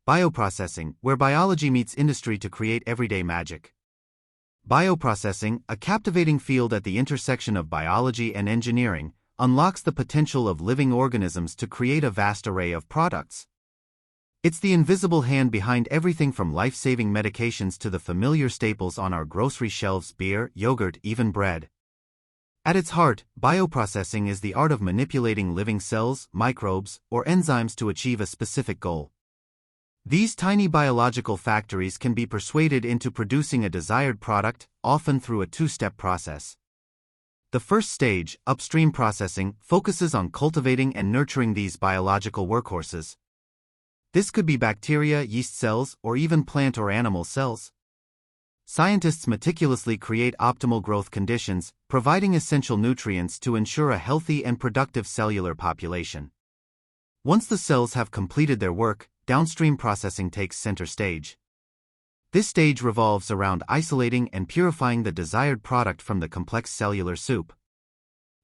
Bioprocessing, where biology meets industry to create everyday magic. Bioprocessing, a captivating field at the intersection of biology and engineering, unlocks the potential of living organisms to create a vast array of products. It's the invisible hand behind everything from life-saving medications to the familiar staples on our grocery shelves: beer, yogurt, even bread. At its heart, bioprocessing is the art of manipulating living cells, microbes, or enzymes to achieve a specific goal. These tiny biological factories can be persuaded into producing a desired product, often through a two-step process. The first stage, upstream processing, focuses on cultivating and nurturing these biological workhorses. This could be bacteria, yeast cells, or even plant or animal cells. Scientists meticulously create optimal growth conditions, providing essential nutrients to ensure a healthy and productive cellular population. Once the cells have completed their work, downstream processing takes center stage. This stage revolves around isolating and purifying the desired product from the complex cellular soup.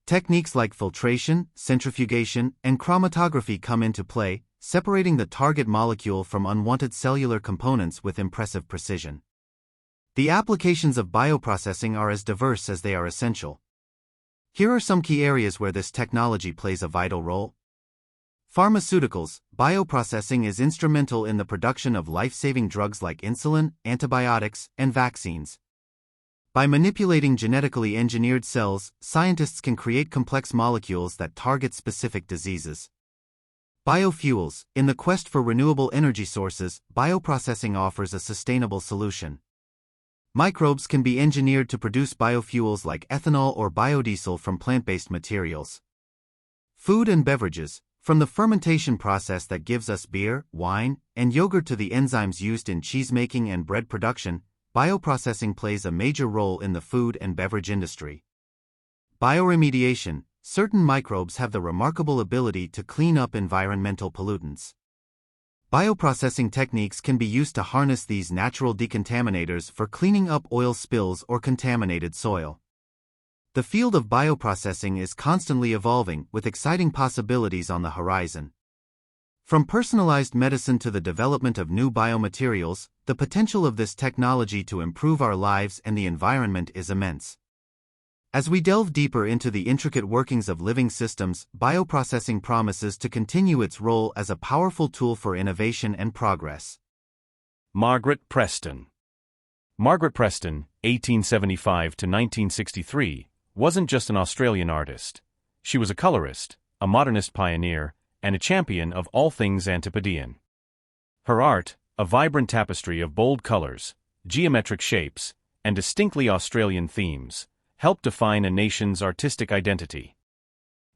Techniques like filtration, centrifugation, and chromatography come into play, separating the target molecule from unwanted cellular components with impressive precision. The applications of bioprocessing are as diverse as they are essential. Here are some key areas where this technology plays a vital role. Pharmaceuticals. Bioprocessing is instrumental in the production of life-saving drugs like insulin, antibiotics, and vaccines. By manipulating genetically engineered cells, scientists can create complex molecules that target specific diseases. Biofuels. In the quest for renewable energy sources, bioprocessing offers a sustainable solution. Microbes can be engineered to produce biofuels like ethanol or biodiesel from plant-based materials. Food and beverages. From the fermentation process that gives us beer, wine, and yogurt to the enzymes used in cheesemaking and bread production, bioprocessing plays a major role in the food and beverage industry. Bioremediation. Certain microbes have the remarkable ability to clean up environmental pollutants. Bioprocessing techniques can be used to harness these natural decontaminators for cleaning up oil spills or contaminated soil. The field of bioprocessing is constantly evolving, with exciting possibilities on the horizon. From personalized medicine to the development of new biomaterials, the potential of this technology to improve our lives and the environment is immense. As we delve deeper into the intricate workings of living systems, bioprocessing promises to continue its role as a powerful tool for innovation and progress. Margaret Preston. Margaret Preston, 1875 to 1963, wasn't just an Australian artist. She was a colorist, a modernist pioneer, and a champion of all things Antipodean. Her art, a vibrant tapestry of bold colors, geometric shapes, and distinctly Australian themes, helped define a nation's artistic identity.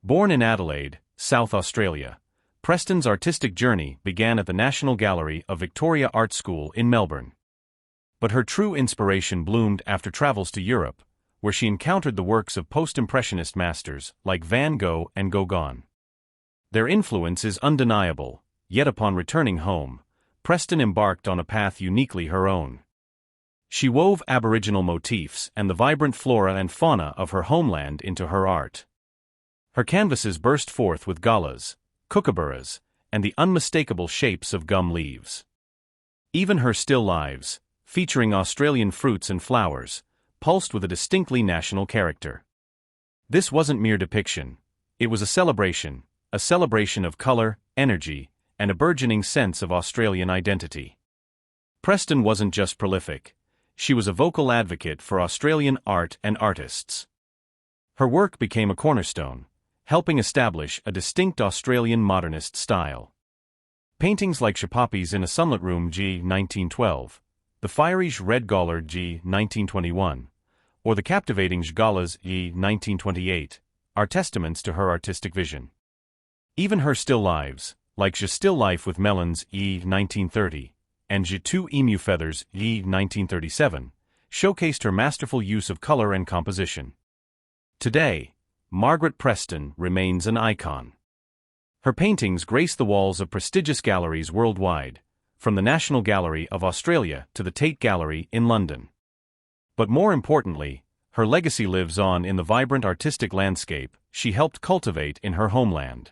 Born in Adelaide, South Australia, Preston's artistic journey began at the National Gallery of Victoria Art School in Melbourne. But her true inspiration bloomed after travels to Europe, where she encountered the works of post-impressionist masters like Van Gogh and Gauguin. Their influence is undeniable, yet upon returning home, Preston embarked on a path uniquely her own. She wove Aboriginal motifs and the vibrant flora and fauna of her homeland into her art. Her canvases burst forth with galahs, kookaburras, and the unmistakable shapes of gum leaves. Even her still lifes, featuring Australian fruits and flowers, pulsed with a distinctly national character. This wasn't mere depiction, it was a celebration of color, energy, and a burgeoning sense of Australian identity. Preston wasn't just prolific, she was a vocal advocate for Australian art and artists. Her work became a cornerstone, helping establish a distinct Australian modernist style. Paintings like Chapapi's in a Sunlit Room g. 1912, the fiery Red Galler g. 1921, or the captivating Galas g. 1928, are testaments to her artistic vision. Even her still lives, like Je Still Life with Melons e. 1930, and Je Two Emu Feathers e. 1937, showcased her masterful use of color and composition. Today, Margaret Preston remains an icon. Her paintings grace the walls of prestigious galleries worldwide, from the National Gallery of Australia to the Tate Gallery in London. But more importantly, her legacy lives on in the vibrant artistic landscape she helped cultivate in her homeland.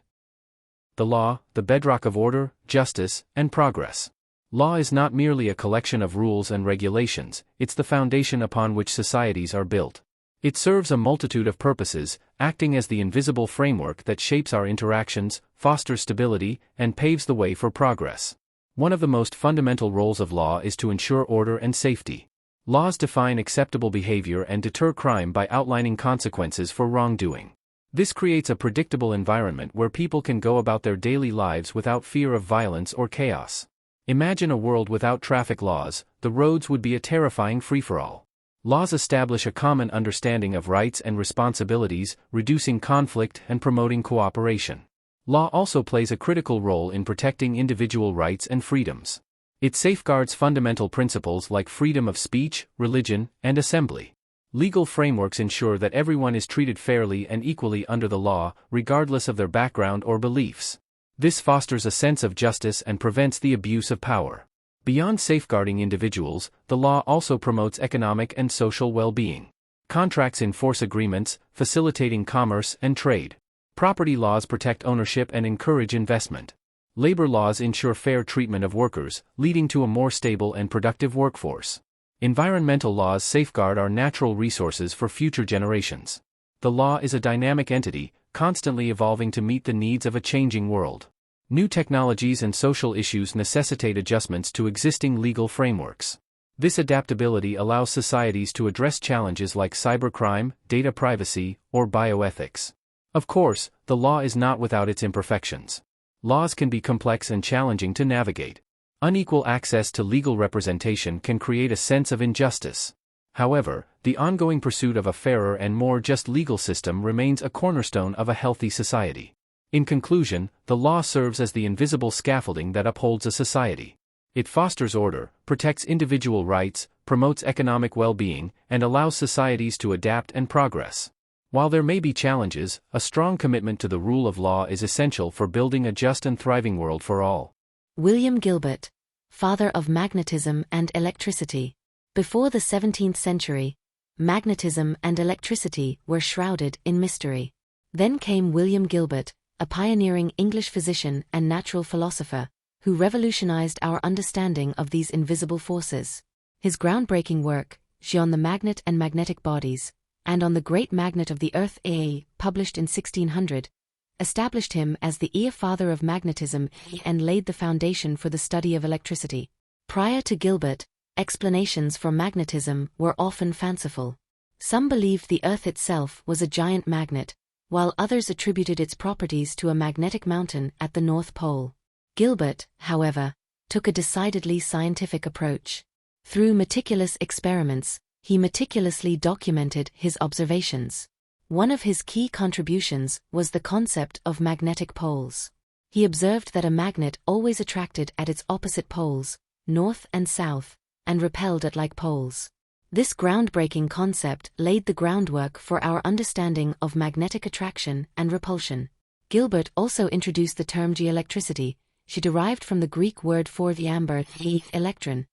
The law, the bedrock of order, justice, and progress. Law is not merely a collection of rules and regulations, it's the foundation upon which societies are built. It serves a multitude of purposes, acting as the invisible framework that shapes our interactions, fosters stability, and paves the way for progress. One of the most fundamental roles of law is to ensure order and safety. Laws define acceptable behavior and deter crime by outlining consequences for wrongdoing. This creates a predictable environment where people can go about their daily lives without fear of violence or chaos. Imagine a world without traffic laws. The roads would be a terrifying free-for-all. Laws establish a common understanding of rights and responsibilities, reducing conflict and promoting cooperation. Law also plays a critical role in protecting individual rights and freedoms. It safeguards fundamental principles like freedom of speech, religion, and assembly. Legal frameworks ensure that everyone is treated fairly and equally under the law, regardless of their background or beliefs. This fosters a sense of justice and prevents the abuse of power. Beyond safeguarding individuals, the law also promotes economic and social well-being. Contracts enforce agreements, facilitating commerce and trade. Property laws protect ownership and encourage investment. Labor laws ensure fair treatment of workers, leading to a more stable and productive workforce. Environmental laws safeguard our natural resources for future generations. The law is a dynamic entity, constantly evolving to meet the needs of a changing world. New technologies and social issues necessitate adjustments to existing legal frameworks. This adaptability allows societies to address challenges like cybercrime, data privacy, or bioethics. Of course, the law is not without its imperfections. Laws can be complex and challenging to navigate. Unequal access to legal representation can create a sense of injustice. However, the ongoing pursuit of a fairer and more just legal system remains a cornerstone of a healthy society. In conclusion, the law serves as the invisible scaffolding that upholds a society. It fosters order, protects individual rights, promotes economic well-being, and allows societies to adapt and progress. While there may be challenges, a strong commitment to the rule of law is essential for building a just and thriving world for all. William Gilbert, father of magnetism and electricity. Before the 17th century, magnetism and electricity were shrouded in mystery. Then came William Gilbert, a pioneering English physician and natural philosopher, who revolutionized our understanding of these invisible forces. His groundbreaking work, On the Magnet and Magnetic Bodies, and on the Great Magnet of the Earth A, published in 1600, established him as the father of magnetism and laid the foundation for the study of electricity. Prior to Gilbert, explanations for magnetism were often fanciful. Some believed the Earth itself was a giant magnet, while others attributed its properties to a magnetic mountain at the North Pole. Gilbert, however, took a decidedly scientific approach. Through meticulous experiments, he meticulously documented his observations. One of his key contributions was the concept of magnetic poles. He observed that a magnet always attracted at its opposite poles, north and south, and repelled at like poles. This groundbreaking concept laid the groundwork for our understanding of magnetic attraction and repulsion. Gilbert also introduced the term geoelectricity, derived from the Greek word for the amber, electron,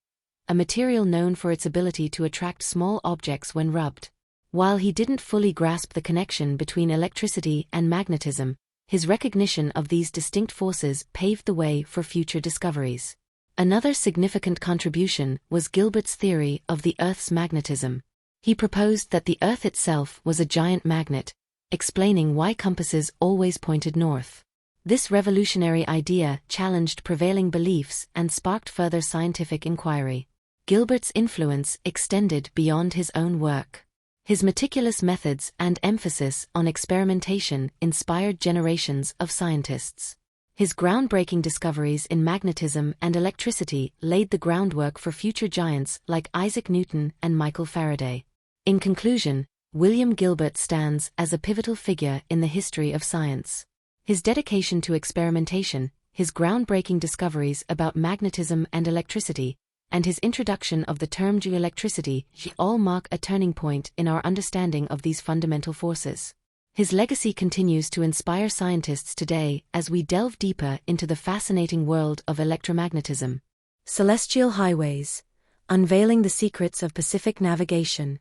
a material known for its ability to attract small objects when rubbed. While he didn't fully grasp the connection between electricity and magnetism, his recognition of these distinct forces paved the way for future discoveries. Another significant contribution was Gilbert's theory of the Earth's magnetism. He proposed that the Earth itself was a giant magnet, explaining why compasses always pointed north. This revolutionary idea challenged prevailing beliefs and sparked further scientific inquiry. Gilbert's influence extended beyond his own work. His meticulous methods and emphasis on experimentation inspired generations of scientists. His groundbreaking discoveries in magnetism and electricity laid the groundwork for future giants like Isaac Newton and Michael Faraday. In conclusion, William Gilbert stands as a pivotal figure in the history of science. His dedication to experimentation, his groundbreaking discoveries about magnetism and electricity, and his introduction of the term geoelectricity all mark a turning point in our understanding of these fundamental forces. His legacy continues to inspire scientists today as we delve deeper into the fascinating world of electromagnetism. Celestial Highways, Unveiling the Secrets of Pacific Navigation.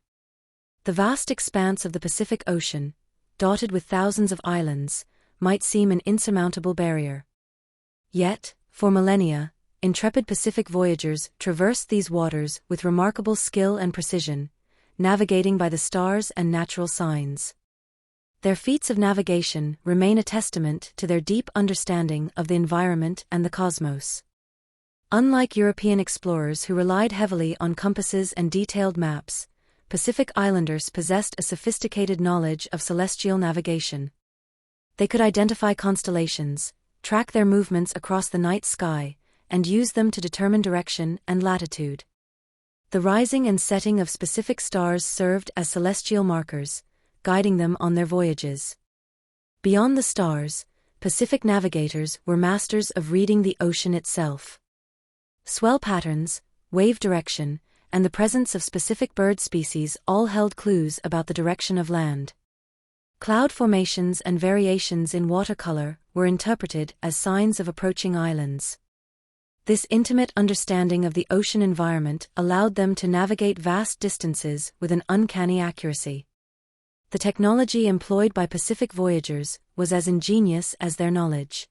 The vast expanse of the Pacific Ocean, dotted with thousands of islands, might seem an insurmountable barrier. Yet, for millennia, intrepid Pacific voyagers traversed these waters with remarkable skill and precision, navigating by the stars and natural signs. Their feats of navigation remain a testament to their deep understanding of the environment and the cosmos. Unlike European explorers who relied heavily on compasses and detailed maps, Pacific Islanders possessed a sophisticated knowledge of celestial navigation. They could identify constellations, track their movements across the night sky, and use them to determine direction and latitude. The rising and setting of specific stars served as celestial markers, guiding them on their voyages. Beyond the stars, Pacific navigators were masters of reading the ocean itself. Swell patterns, wave direction, and the presence of specific bird species all held clues about the direction of land. Cloud formations and variations in watercolor were interpreted as signs of approaching islands. This intimate understanding of the ocean environment allowed them to navigate vast distances with an uncanny accuracy. The technology employed by Pacific voyagers was as ingenious as their knowledge.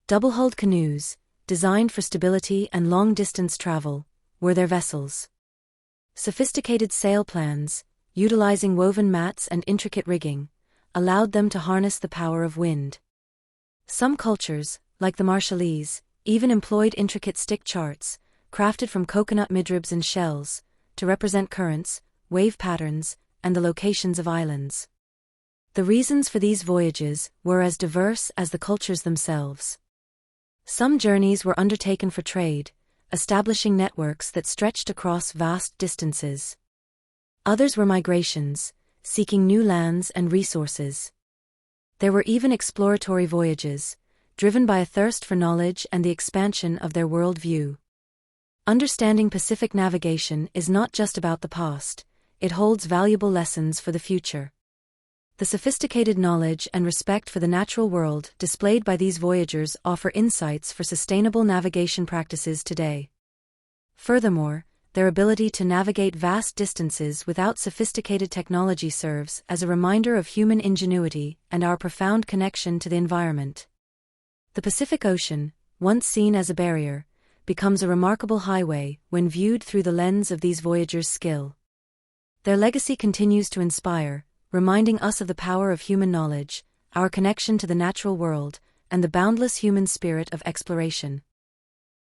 Double-hulled canoes, designed for stability and long-distance travel, were their vessels. Sophisticated sail plans, utilizing woven mats and intricate rigging, allowed them to harness the power of wind. Some cultures, like the Marshallese, even employed intricate stick charts, crafted from coconut midribs and shells, to represent currents, wave patterns, and the locations of islands. The reasons for these voyages were as diverse as the cultures themselves. Some journeys were undertaken for trade, establishing networks that stretched across vast distances. Others were migrations, seeking new lands and resources. There were even exploratory voyages, driven by a thirst for knowledge and the expansion of their world view. Understanding Pacific navigation is not just about the past, it holds valuable lessons for the future. The sophisticated knowledge and respect for the natural world displayed by these voyagers offer insights for sustainable navigation practices today. Furthermore, their ability to navigate vast distances without sophisticated technology serves as a reminder of human ingenuity and our profound connection to the environment. The Pacific Ocean, once seen as a barrier, becomes a remarkable highway when viewed through the lens of these voyagers' skill. Their legacy continues to inspire, reminding us of the power of human knowledge, our connection to the natural world, and the boundless human spirit of exploration.